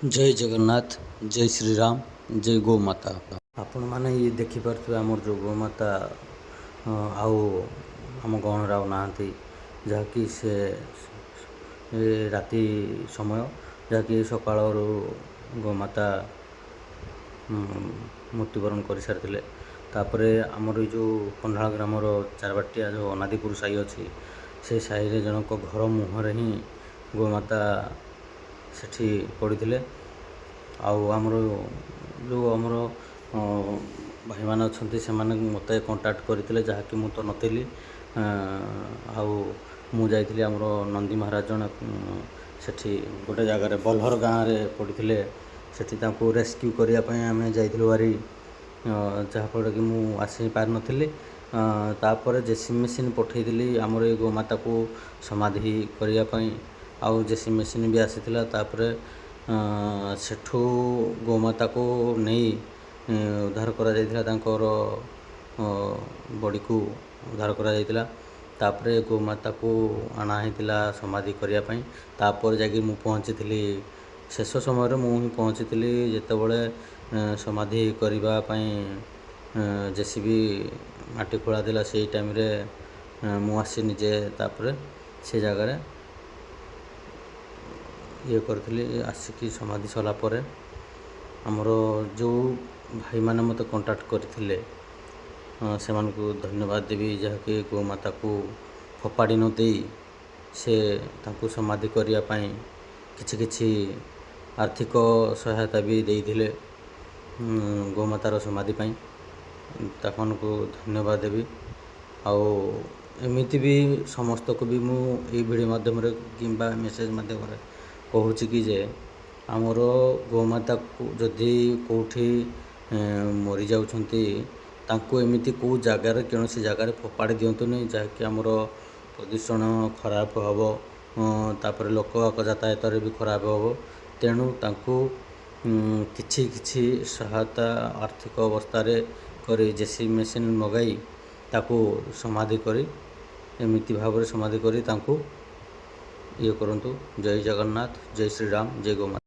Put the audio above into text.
जय जगन्नाथ जय श्रीराम जय गौ माता। आपण मैंने ये देखिपे आमर जो गौ माता आउ आम गहणर आउ नहांती जहाँकि से राति समय जहाँकि सकाल गौ माता मृत्युवरण कर सारी तापर आमर जो कंढाल ग्रामर चारबाटिया जो अनादिपुर साई अच्छी से साई जनक घर मुहर ही गौ माता सेठी पड़ते आमर जो आमर भाई मैंने अच्छा से मत कंटाक्ट करते जहाँकि मु तो नी आई आमर नंदी महाराज जन सेठी गोटे जगार बल्हर गाँव में पड़ते सेठी रेस्क्यू करने आम जाइलु बारी जहाँफल कि मुझे आसी पार नी तापर जेसी मेसीन पठेली आमर ये गोमाता को समाधि करने आउ जेसी मेसीन भी आसीला तापर सेठू गोमाता को नहीं उद्धार करा जायतिला तांकर बॉडी को उद्धार करा जायतिला तापर गोमाता को आना होता समाधि करने तापर जाकि मु पहुँची शेष समय मुझे पहुँची जितेबले समाधि करने जेसीबी माटी खोला दिला से टाइम रे मु आसी निजे तापर से जगार ये करी आसिकी समाधि सरापर आमर जो भाई मैंने मत कंटाक्ट करते से धन्यवाद देवी जहाँकि गोमाता को फोपाड़ी न दे से तांको समाधि करने किछि आर्थिक सहायता भी देते गोमातार समाधि ताकन को धन्यवाद देवी आउ एमती भी समस्त को भी मुझे वीडियो माध्यम कि मेसेज माध्यम कहूँ कि जे आमर गोमाता को जदि कौटी मरी जाउछंती तांको एमिति को जगार कौन जगार फोपाड़ी दिंतु नहीं जहाँकि आमर प्रदूषण खराब हम तापर लोक यातायात भी खराब हम तेणु तांको किछि सहायता आर्थिक अवस्था कर जेसी मेसीन मगाई ताको समाधि करी एमिति भाव समाधि करी तांको ये करंतु। जय जगन्नाथ जय श्रीराम जय गौ माता।